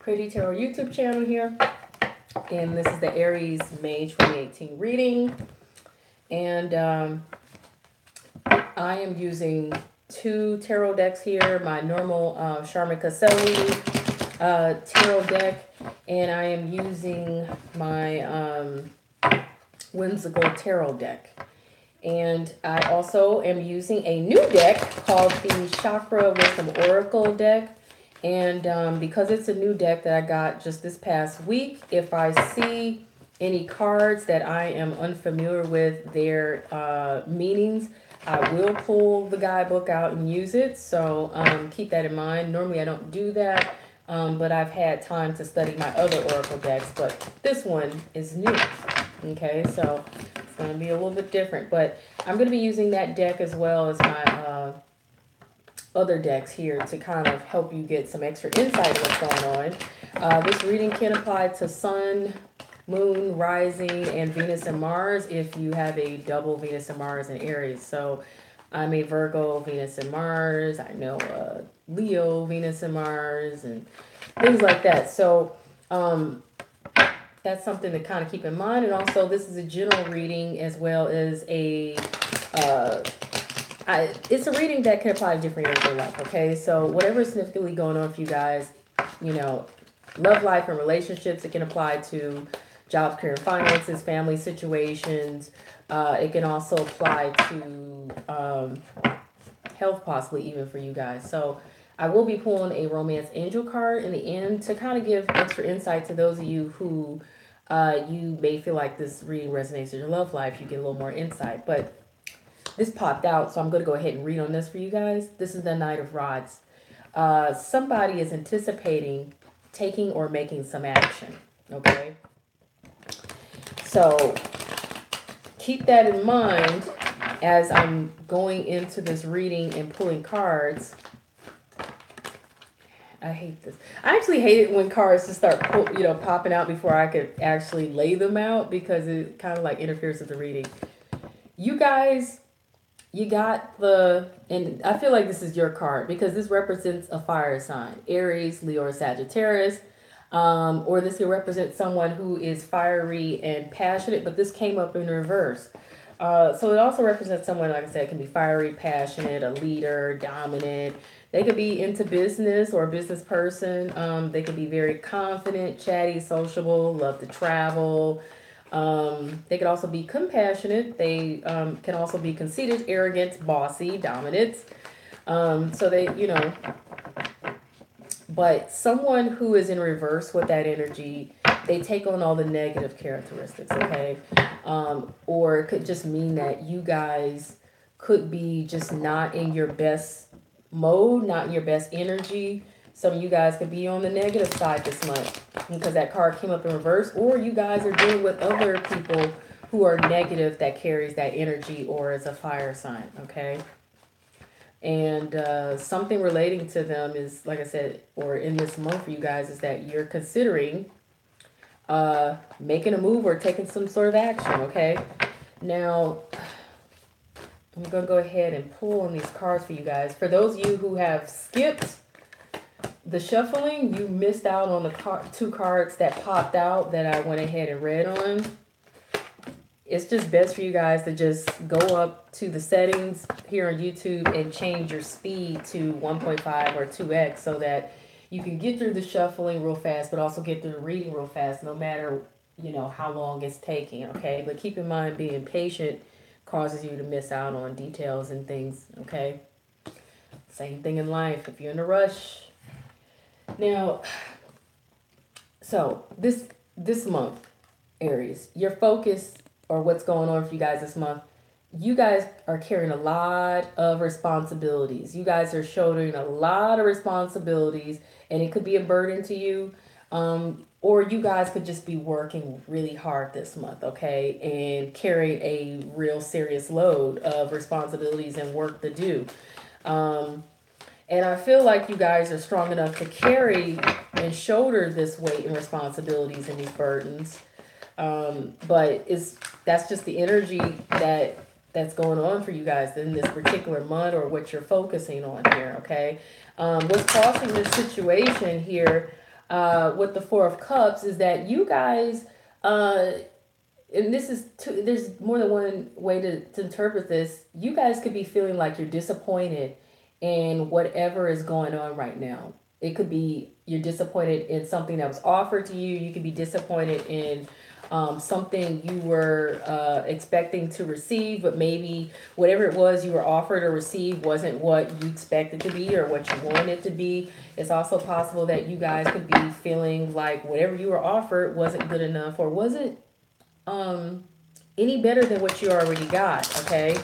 Pretty Tarot YouTube channel here, and this is the Aries May 2018 reading. And I am using two tarot decks here, my normal Charmin Caselli tarot deck, and I am using my Whimsical tarot deck. And I also am using a new deck called the Chakra Wisdom Oracle deck. And because it's a new deck that I got just this past week, if I see any cards that I am unfamiliar with their meanings, I will pull the guidebook out and use it. So keep that in mind. Normally I don't do that, but I've had time to study my other Oracle decks, but this one is new. Okay, so it's going to be a little bit different, but I'm going to be using that deck as well as my other decks here to kind of help you get some extra insight of what's going on. This reading can apply to Sun, Moon, Rising, and Venus and Mars if you have a double Venus and Mars in Aries. So I'm a Virgo, Venus and Mars. I know Leo, Venus and Mars, and things like that. So that's something to kind of keep in mind. And also, this is a general reading as well as a it's a reading that can apply to different areas of life, okay? So whatever is significantly going on for you guys, you know, love life and relationships, it can apply to jobs, career, finances, family situations. It can also apply to health, possibly even for you guys. So I will be pulling a romance angel card in the end to kind of give extra insight to those of you who you may feel like this reading resonates with your love life. You get a little more insight, but this popped out, so I'm going to go ahead and read on this for you guys. This is the Knight of Rods. Somebody is anticipating taking or making some action, okay? So keep that in mind as I'm going into this reading and pulling cards. I hate this. I actually hate it when cards just start popping out before I could actually lay them out, because it kind of like interferes with the reading. You guys, you got and I feel like this is your card because this represents a fire sign, Aries, Leo, or Sagittarius. Or this can represent someone who is fiery and passionate, but this came up in reverse. So it also represents someone, like I said, can be fiery, passionate, a leader, dominant. They could be into business or a business person. They could be very confident, chatty, sociable, love to travel. They could also be compassionate. They can also be conceited, arrogant, bossy, dominant. So they, but someone who is in reverse with that energy, they take on all the negative characteristics, okay? Or it could just mean that you guys could be just not in your best mode, not in your best energy. Some of you guys could be on the negative side this month because that card came up in reverse, or you guys are dealing with other people who are negative that carries that energy or is a fire sign, okay? And something relating to them is, like I said, or in this month for you guys, is that you're considering making a move or taking some sort of action, okay? Now, I'm going to go ahead and pull on these cards for you guys. For those of you who have skipped the shuffling, you missed out on the two cards that popped out that I went ahead and read on. It's just best for you guys to just go up to the settings here on YouTube and change your speed to 1.5 or 2x so that you can get through the shuffling real fast, but also get through the reading real fast, no matter, how long it's taking, okay? But keep in mind, being patient causes you to miss out on details and things, okay? Same thing in life. If you're in a rush. Now, so this month, Aries, your focus, or what's going on for you guys this month, you guys are carrying a lot of responsibilities. You guys are shouldering a lot of responsibilities, and it could be a burden to you. Or you guys could just be working really hard this month, okay? And carry a real serious load of responsibilities and work to do. And I feel like you guys are strong enough to carry and shoulder this weight and responsibilities and these burdens. But that's just the energy that's going on for you guys in this particular month, or what you're focusing on here, okay? What's causing this situation here with the Four of Cups is that you guys, and this is there's more than one way to interpret this. You guys could be feeling like you're disappointed in whatever is going on right now. It could be you're disappointed in something that was offered to you. You could be disappointed in something you were expecting to receive, but maybe whatever it was you were offered or received wasn't what you expected to be or what you wanted it to be. It's also possible that you guys could be feeling like whatever you were offered wasn't good enough or wasn't um, any better than what you already got, okay?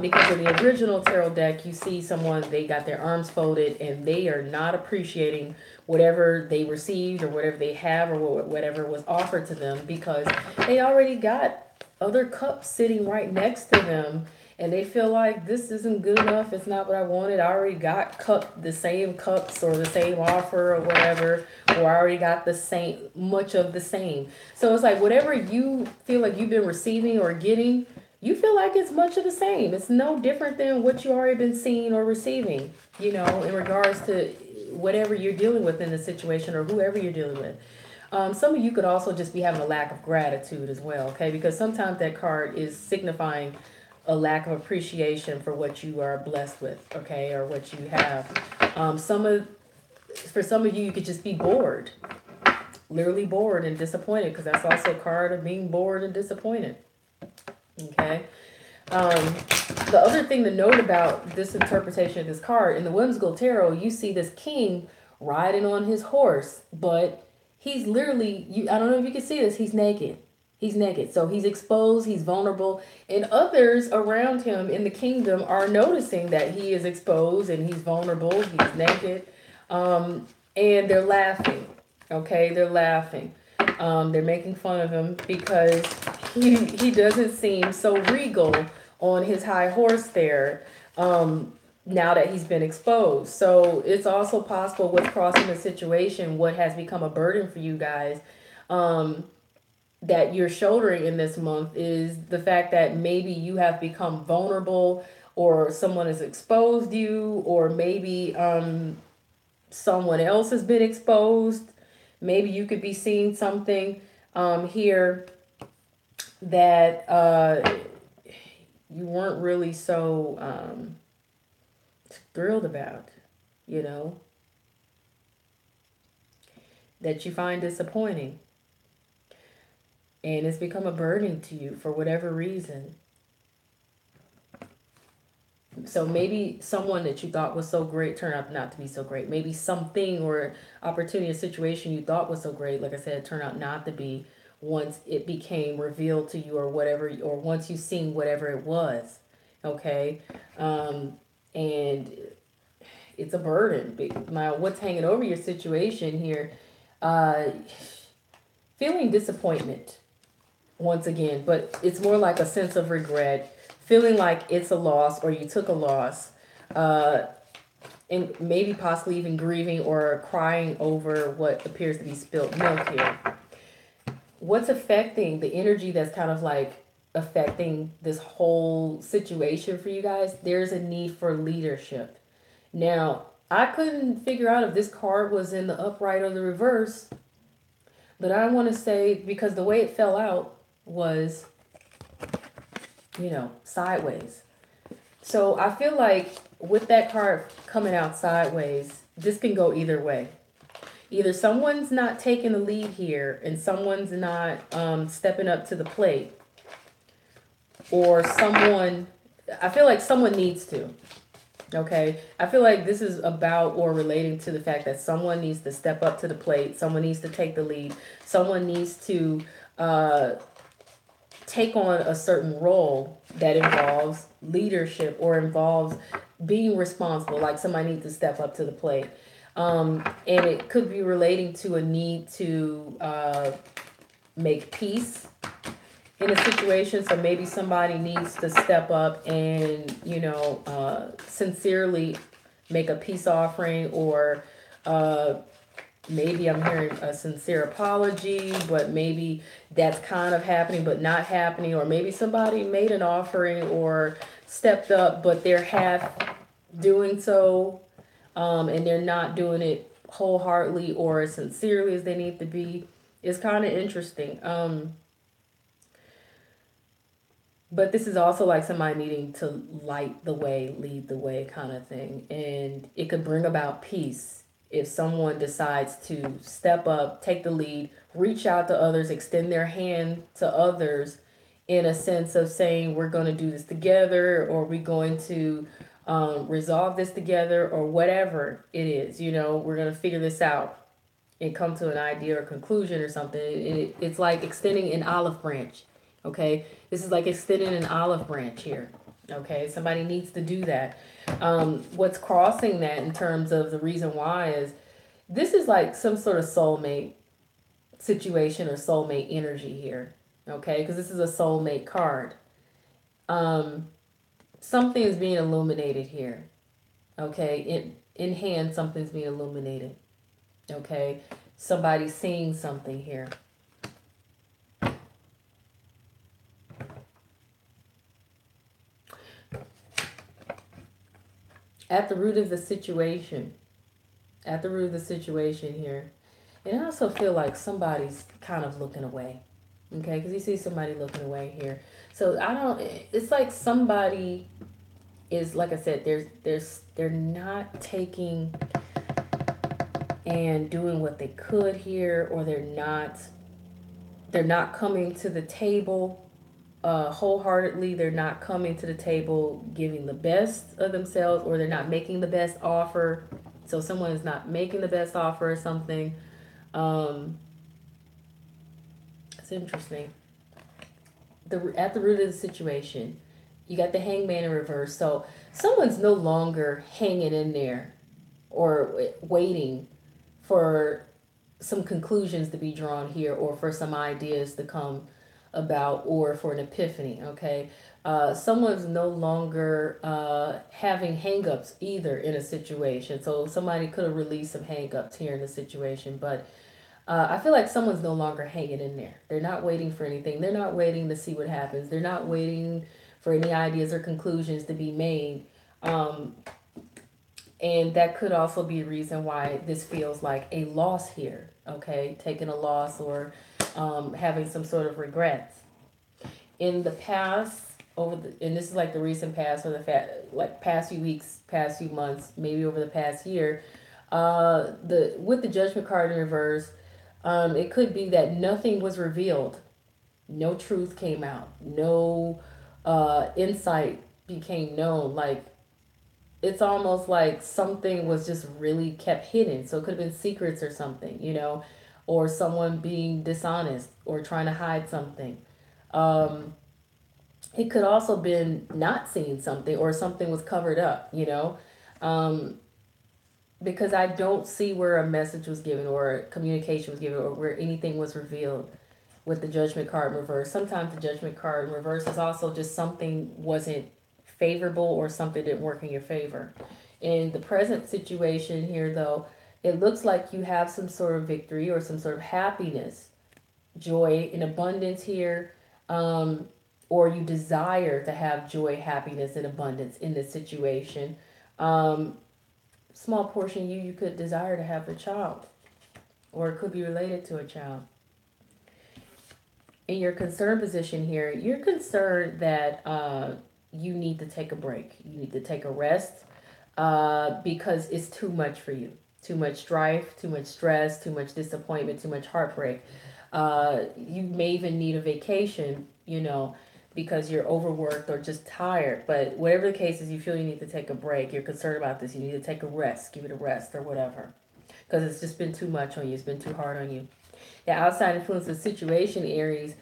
Because in the original tarot deck, you see someone, they got their arms folded and they are not appreciating whatever they received or whatever they have or whatever was offered to them because they already got other cups sitting right next to them and they feel like this isn't good enough. It's not what I wanted. I already got the same cups or the same offer or whatever, or I already got the same, much of the same. So it's like whatever you feel like you've been receiving or getting, you feel like it's much of the same. It's no different than what you already been seeing or receiving, you know, in regards to whatever you're dealing with in the situation or whoever you're dealing with. Some of you could also just be having a lack of gratitude as well, okay? Because sometimes that card is signifying a lack of appreciation for what you are blessed with, okay, or what you have. For some of you, you could just be bored, literally bored and disappointed, because that's also a card of being bored and disappointed, okay? The other thing to note about this interpretation of this card, in the Whimsical Tarot, you see this king riding on his horse, but he's literally, I don't know if you can see this, he's naked. He's naked. So he's exposed, he's vulnerable, and others around him in the kingdom are noticing that he is exposed and he's vulnerable, he's naked, and they're laughing, okay? They're laughing. They're making fun of him because he doesn't seem so regal on his high horse there now that he's been exposed. So it's also possible what's crossing the situation, what has become a burden for you guys that you're shouldering in this month is the fact that maybe you have become vulnerable or someone has exposed you, or maybe someone else has been exposed. Maybe you could be seeing something here that you weren't really so thrilled about, you know, that you find disappointing. And it's become a burden to you for whatever reason. So maybe someone that you thought was so great turned out not to be so great. Maybe something or opportunity or situation you thought was so great, like I said, turned out not to be once it became revealed to you or whatever, or once you've seen whatever it was. Okay? And it's a burden. Now, what's hanging over your situation here? Feeling disappointment. Once again, but it's more like a sense of regret, feeling like it's a loss or you took a loss, and maybe possibly even grieving or crying over what appears to be spilled milk here. What's affecting the energy that's kind of like affecting this whole situation for you guys? There's a need for leadership. Now, I couldn't figure out if this card was in the upright or the reverse, but I want to say, because the way it fell out was, you know, sideways. So I feel like with that card coming out sideways, this can go either way. Either someone's not taking the lead here and someone's not stepping up to the plate, or I feel like someone needs to. Okay, I feel like this is about or relating to the fact that someone needs to step up to the plate, someone needs to take the lead, someone needs to take on a certain role that involves leadership or involves being responsible, like somebody needs to step up to the plate. And it could be relating to a need to make peace in a situation. So maybe somebody needs to step up and, you know, sincerely make a peace offering, or maybe I'm hearing a sincere apology, but maybe that's kind of happening but not happening. Or maybe somebody made an offering or stepped up, but they're half doing so, and they're not doing it wholeheartedly or as sincerely as they need to be. It's kind of interesting. But this is also like somebody needing to light the way, lead the way kind of thing. And it could bring about peace if someone decides to step up, take the lead, reach out to others, extend their hand to others in a sense of saying, we're going to do this together, or we're going to resolve this together, or whatever it is. You know, we're going to figure this out and come to an idea or conclusion or something. It's like extending an olive branch. Okay, this is like extending an olive branch here. Okay, somebody needs to do that. What's crossing that in terms of the reason why is this is like some sort of soulmate situation or soulmate energy here. Okay, because this is a soulmate card. Something is being illuminated here. Okay, in hand, something's being illuminated. Okay, somebody's seeing something here. At the root of the situation, here, and I also feel like somebody's kind of looking away. Okay, because you see somebody looking away here. So I don't. It's like somebody is, like I said, they're not taking and doing what they could here, or they're not coming to the table wholeheartedly. They're not coming to the table giving the best of themselves, or they're not making the best offer. So someone is not making the best offer or something. It's interesting. At the root of the situation, you got the Hangman in reverse. So someone's no longer hanging in there or waiting for some conclusions to be drawn here, or for some ideas to come about, or for an epiphany. Okay, someone's no longer having hangups either in a situation. So somebody could have released some hangups here in the situation, but I feel like someone's no longer hanging in there. They're not waiting for anything. They're not waiting to see what happens. They're not waiting for any ideas or conclusions to be made. And that could also be a reason why this feels like a loss here. Okay, taking a loss, or having some sort of regrets. In the past, and this is like the recent past, or like past few weeks, past few months, maybe over the past year, with the Judgment card in reverse, it could be that nothing was revealed. No truth came out. No insight became known. Like, it's almost like something was just really kept hidden. So it could have been secrets or something, or someone being dishonest or trying to hide something. It could also been not seeing something, or something was covered up, because I don't see where a message was given, or communication was given, or where anything was revealed with the Judgment card in reverse. Sometimes the Judgment card in reverse is also just something wasn't favorable, or something didn't work in your favor. In the present situation here, though, it looks like you have some sort of victory, or some sort of happiness, joy, and abundance here, or you desire to have joy, happiness, and abundance in this situation. Small portion you could desire to have a child, or it could be related to a child. In your concern position here, you're concerned that you need to take a break. You need to take a rest, because it's too much for you. Too much strife, too much stress, too much disappointment, too much heartbreak. You may even need a vacation, because you're overworked or just tired. But whatever the case is, you feel you need to take a break. You're concerned about this. You need to take a rest. Give it a rest or whatever. Because it's just been too much on you. It's been too hard on you. The outside influence of the situation, Aries.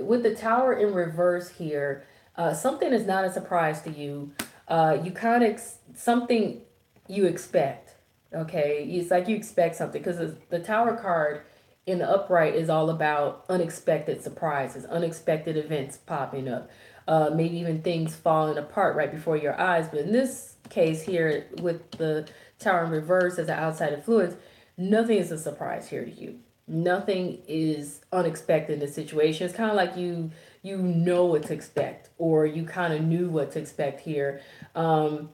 With the Tower in reverse here, something is not a surprise to you. You kind of, something you expect. Okay? It's like you expect something. Because the Tower card in the upright is all about unexpected surprises, unexpected events popping up, maybe even things falling apart right before your eyes. But in this case here, with the Tower in reverse as an outside influence, nothing is a surprise here to you. Nothing is unexpected in this situation. It's kind of like you know what to expect, or you kind of knew what to expect here. And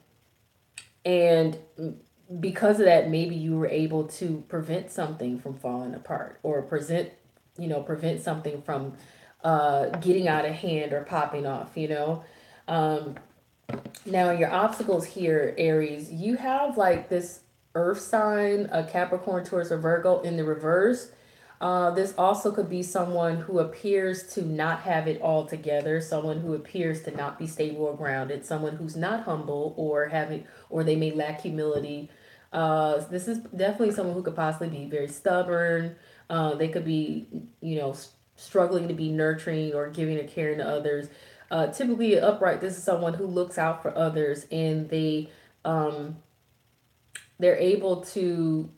because of that, maybe you were able to prevent something from falling apart, or prevent something from getting out of hand or popping off, um, now your obstacles here, Aries, you have like this earth sign, a Capricorn, Taurus, or Virgo in the reverse. This also could be someone who appears to not have it all together, someone who appears to not be stable or grounded, someone who's not humble, or they may lack humility. This is definitely someone who could possibly be very stubborn. They could be, struggling to be nurturing or giving or caring to others. Typically, upright, this is someone who looks out for others, and um, they're able to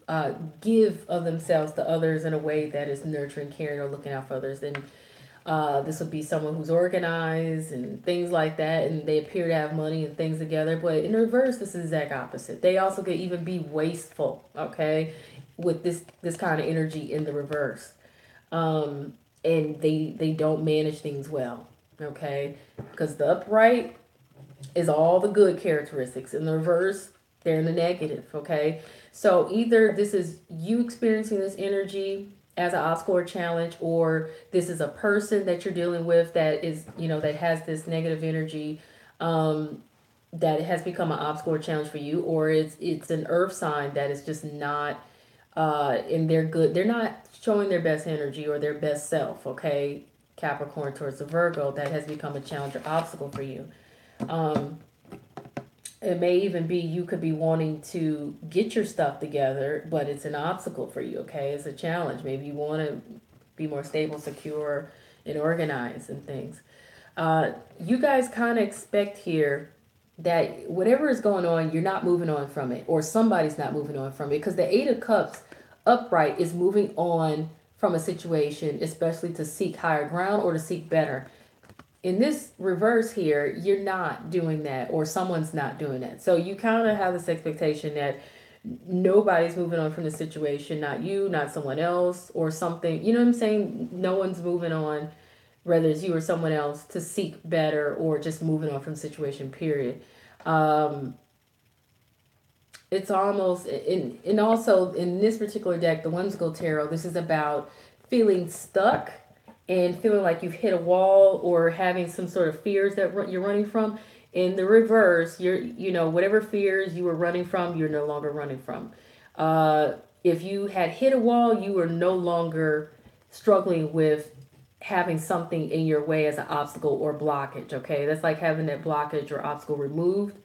give of themselves to others in a way that is nurturing, caring, or looking out for others. And this would be someone who's organized and things like that, and they appear to have money and things together. But in reverse, this is the exact opposite. They also could even be wasteful, okay, with this kind of energy in the reverse. Um, and they don't manage things well, okay, because the upright is all the good characteristics. In the reverse, they're in the negative, okay? So either this is you experiencing this energy as an obstacle or challenge, or this is a person that you're dealing with that is, that has this negative energy, that has become an obstacle or challenge for you, or it's an earth sign that is just not in their good, they're not showing their best energy or their best self, okay? Capricorn towards the Virgo, that has become a challenge or obstacle for you. Um, it may even be you could be wanting to get your stuff together, but it's an obstacle for you, okay? It's a challenge. Maybe you want to be more stable, secure, and organized and things. You guys kind of expect here that whatever is going on, you're not moving on from it, or somebody's not moving on from it, because the Eight of Cups upright is moving on from a situation, especially to seek higher ground or to seek better. In this reverse here, you're not doing that, or someone's not doing that. So you kind of have this expectation that nobody's moving on from the situation, not you, not someone else, or something. You know what I'm saying? No one's moving on, whether it's you or someone else, to seek better or just moving on from the situation, period. Um, it's almost, and also in this particular deck, the Whimsical Tarot, this is about feeling stuck and feeling like you've hit a wall, or having some sort of fears that you're running from. In the reverse, whatever fears you were running from, you're no longer running from. Uh, if you had hit a wall, you were no longer struggling with having something in your way as an obstacle or blockage, okay? That's like having that blockage or obstacle removed.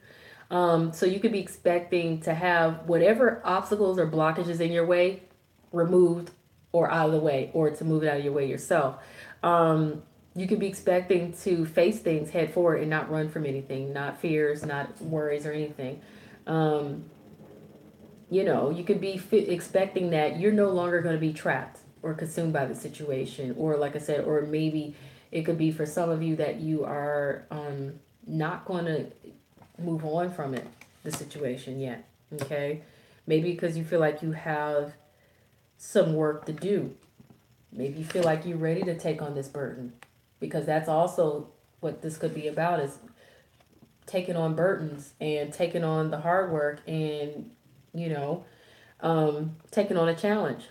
So you could be expecting to have whatever obstacles or blockages in your way removed or out of the way, or to move it out of your way yourself. You could be expecting to face things head forward and not run from anything, not fears, not worries or anything. Um, you could be expecting that you're no longer going to be trapped or consumed by the situation, or like I said, or maybe it could be for some of you that you are not going to move on from the situation yet, okay? Maybe because you feel like you have some work to do. Maybe you feel like you're ready to take on this burden, because that's also what this could be about, is taking on burdens and taking on the hard work, and you know taking on a challenge.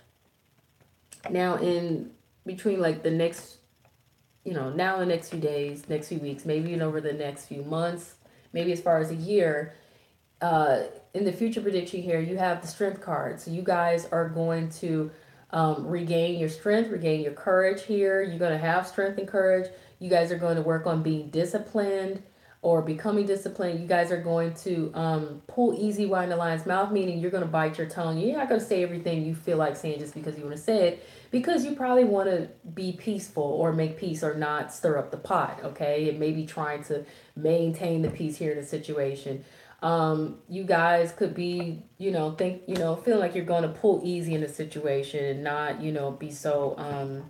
Now in between, like the next, now in the next few days, next few weeks, maybe even over the next few months, maybe as far as a year, uh, in the future prediction here, you have the strength card. So you guys are going to regain your strength, regain your courage here. You're going to have strength and courage. You guys are going to work on being disciplined or becoming disciplined. You guys are going to pull easy wine the lion's mouth, meaning you're going to bite your tongue. You're not going to say everything you feel like saying just because you want to say it, because you probably want to be peaceful or make peace or not stir up the pot, okay? And maybe trying to maintain the peace here in the situation. You guys could be, feeling like you're going to pull easy in the situation and not, be so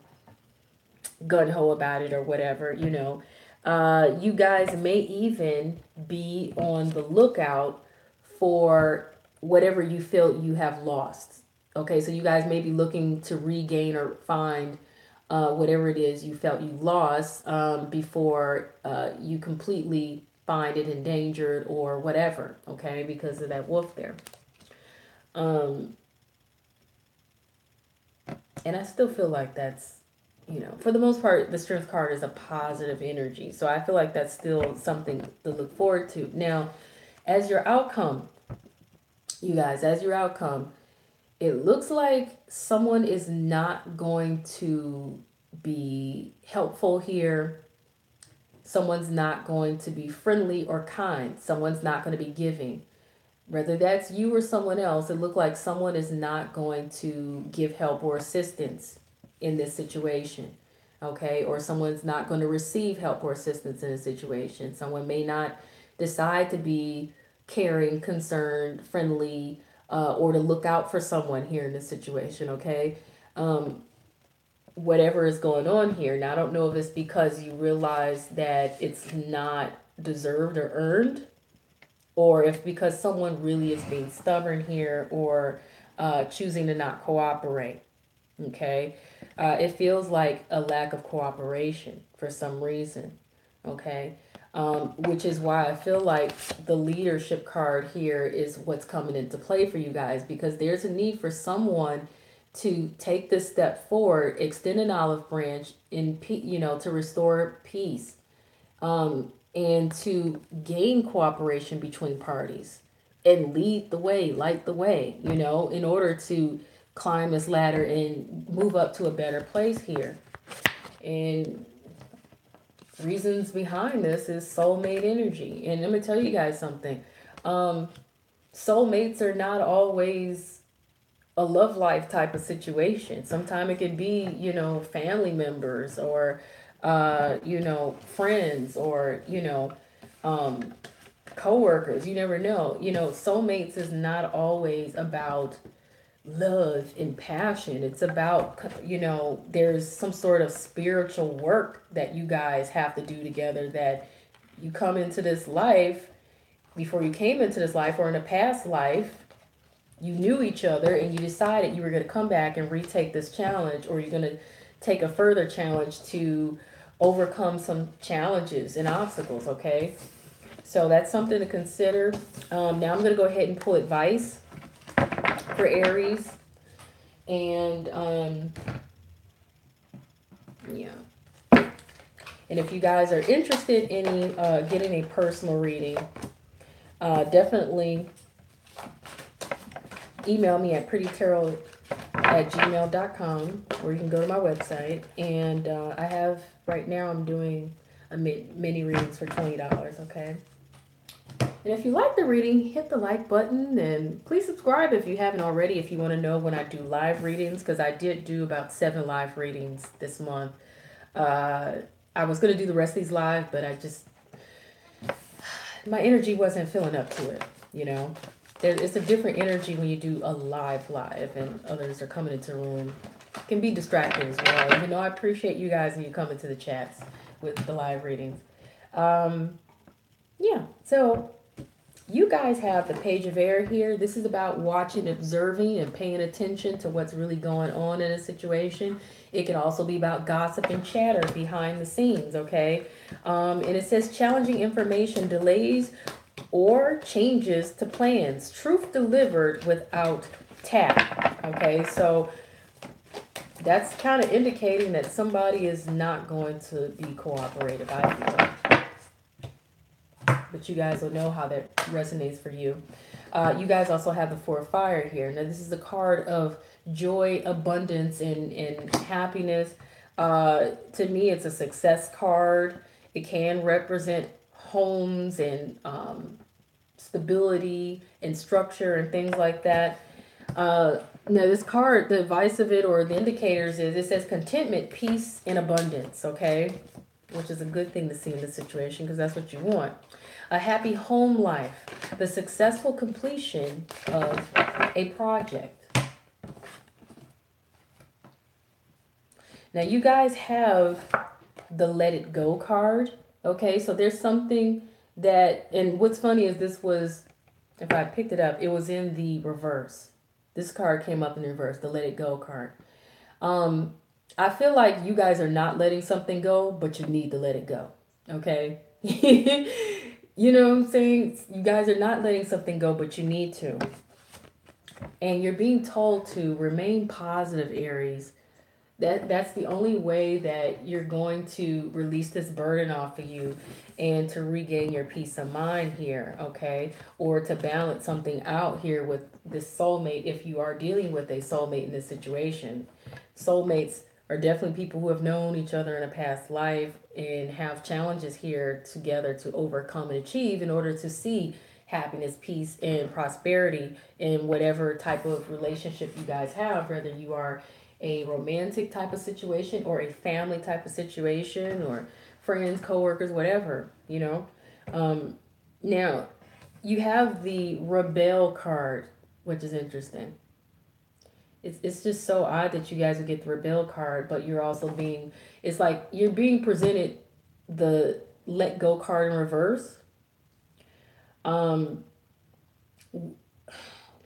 gun ho about it or whatever, you guys may even be on the lookout for whatever you feel you have lost. Okay, so you guys may be looking to regain or find whatever it is you felt you lost before you completely find it endangered or whatever, okay, because of that wolf there. Um, and I still feel like that's, for the most part, the strength card is a positive energy. So I feel like that's still something to look forward to. Now, as your outcome, you guys, as your outcome, it looks like someone is not going to be helpful here. Someone's not going to be friendly or kind. Someone's not going to be giving. Whether that's you or someone else, it looks like someone is not going to give help or assistance in this situation. Okay? Or someone's not going to receive help or assistance in a situation. Someone may not decide to be caring, concerned, friendly, or to look out for someone here in this situation. Okay? Whatever is going on here. Now, I don't know if it's because you realize that it's not deserved or earned, or if because someone really is being stubborn here, or choosing to not cooperate. Okay? It feels like a lack of cooperation for some reason. Okay? Which is why I feel like the leadership card here is what's coming into play for you guys, because there's a need for someone to take this step forward, extend an olive branch to restore peace, and to gain cooperation between parties and lead the way, light the way, in order to climb this ladder and move up to a better place here. And reasons behind this is soulmate energy. And I'm going to tell you guys something. Soulmates are not always a love life type of situation. Sometimes it could be, family members, or, friends, or, co-workers. You never know. Soulmates is not always about love and passion. It's about, there's some sort of spiritual work that you guys have to do together, that you come into this life, before you came into this life, or in a past life, you knew each other and you decided you were going to come back and retake this challenge, or you're going to take a further challenge to overcome some challenges and obstacles. Okay, so that's something to consider. Now I'm going to go ahead and pull advice for Aries. And yeah, and if you guys are interested in getting a personal reading, definitely email me at prettytarot@gmail.com, or you can go to my website. And I have, right now, I'm doing a mini readings for $20. Okay. And if you like the reading, hit the like button, and please subscribe if you haven't already, if you want to know when I do live readings, because I did do about 7 live readings this month. I was going to do the rest of these live, but my energy wasn't filling up to it, It's a different energy when you do a live, and others are coming into the room. It can be distracting as well, even though I appreciate you guys and you come into the chats with the live readings. Yeah, so you guys have the Page of Air here. This is about watching, observing, and paying attention to what's really going on in a situation. It can also be about gossip and chatter behind the scenes, okay? And it says challenging information, delays, or changes to plans. Truth delivered without tact, okay? So that's kind of indicating that somebody is not going to be cooperative, I feel. But you guys will know how that resonates for you. You guys also have the Four of Fire here. Now, this is the card of joy, abundance, and happiness. To me, it's a success card. It can represent homes and stability and structure and things like that. Now, this card, the advice of it, or the indicators, is it says contentment, peace, and abundance, okay? Which is a good thing to see in this situation, because that's what you want. A happy home life, the successful completion of a project. Now, you guys have the Let It Go card, okay? So there's something that, and what's funny is this was, if I picked it up, it was in the reverse. This card came up in the reverse, the Let It Go card. I feel like you guys are not letting something go, but you need to let it go, okay? You know what I'm saying? You guys are not letting something go, but you need to. And you're being told to remain positive, Aries. That's the only way that you're going to release this burden off of you and to regain your peace of mind here, okay? Or to balance something out here with this soulmate if you are dealing with a soulmate in this situation. Soulmates are definitely people who have known each other in a past life and have challenges here together to overcome and achieve in order to see happiness, peace, and prosperity in whatever type of relationship you guys have, whether you are a romantic type of situation or a family type of situation or friends, coworkers, whatever, you know. Now, you have the rebel card, which is interesting. It's just so odd that you guys would get the rebel card, but you're also being, it's like you're being presented the let go card in reverse, um,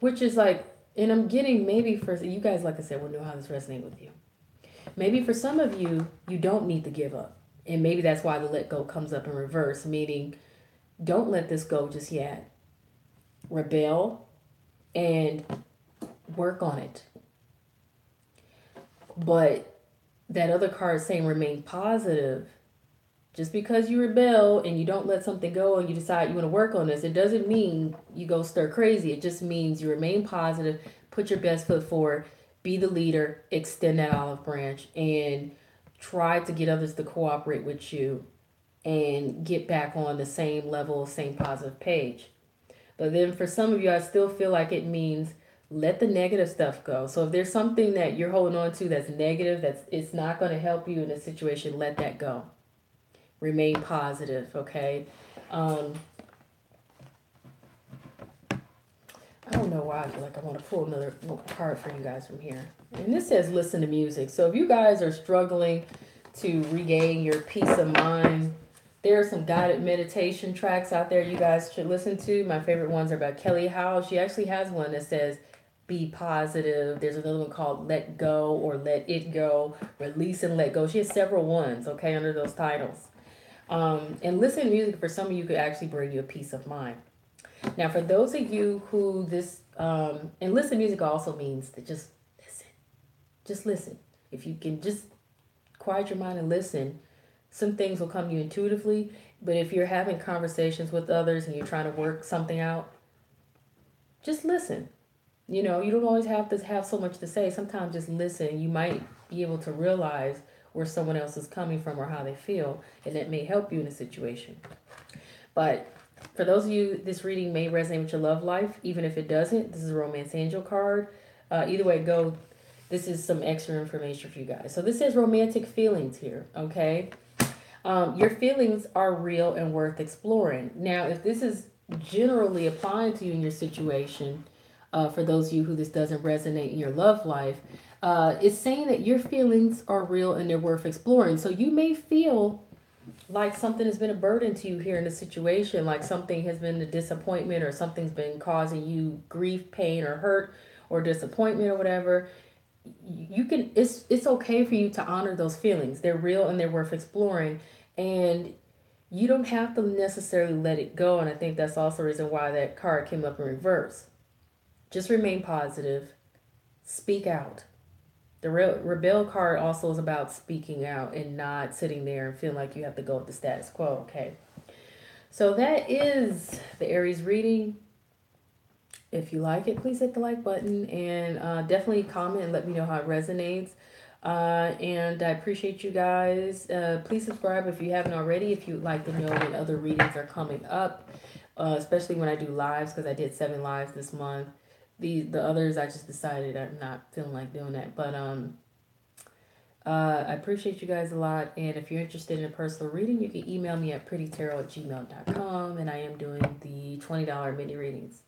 which is like, and I'm getting maybe for you guys, like I said, will know how this resonates with you. Maybe for some of you, you don't need to give up. And maybe that's why the let go comes up in reverse, meaning don't let this go just yet. Rebel and work on it. But that other card saying remain positive. Just because you rebel and you don't let something go and you decide you want to work on this, it doesn't mean you go stir crazy. It just means you remain positive, put your best foot forward, be the leader, extend that olive branch, and try to get others to cooperate with you and get back on the same level, same positive page. But then for some of you, I still feel like it means let the negative stuff go. So if there's something that you're holding on to that's negative, that's it's not going to help you in this situation, let that go. Remain positive, okay? I don't know why I feel like I want to pull another card for you guys from here. And this says listen to music. So if you guys are struggling to regain your peace of mind, there are some guided meditation tracks out there you guys should listen to. My favorite ones are by Kelly Howe. She actually has one that says be positive. There's another one called Let Go or Let It Go, Release and Let Go. She has several ones, okay, under those titles. And listen to music for some of you could actually bring you a peace of mind. Now, for those of you who this, and listen to music also means to just listen. Just listen. If you can just quiet your mind and listen, some things will come to you intuitively. But if you're having conversations with others and you're trying to work something out, just listen. You know, you don't always have to have so much to say. Sometimes just listen. You might be able to realize where someone else is coming from or how they feel, and that may help you in a situation. But for those of you, this reading may resonate with your love life. Even if it doesn't, this is a romance angel card. Either way it goes, this is some extra information for you guys. So this says romantic feelings here, okay? Your feelings are real and worth exploring. Now, if this is generally applying to you in your situation, for those of you who this doesn't resonate in your love life, it's saying that your feelings are real and they're worth exploring. So you may feel like something has been a burden to you here in the situation, like something has been a disappointment or something's been causing you grief, pain, or hurt, or disappointment, or whatever. You can, it's okay for you to honor those feelings. They're real and they're worth exploring, and you don't have to necessarily let it go. And I think that's also the reason why that card came up in reverse. Just remain positive, speak out. The rebel card also is about speaking out and not sitting there and feeling like you have to go with the status quo, okay? So that is the Aries reading. If you like it, please hit the like button and definitely comment and let me know how it resonates. And I appreciate you guys. Please subscribe if you haven't already, if you'd like to know when other readings are coming up, especially when I do lives, because I did 7 lives this month. The others, I just decided I'm not feeling like doing that. But I appreciate you guys a lot. And if you're interested in a personal reading, you can email me at prettytarot@gmail.com. And I am doing the $20 mini readings.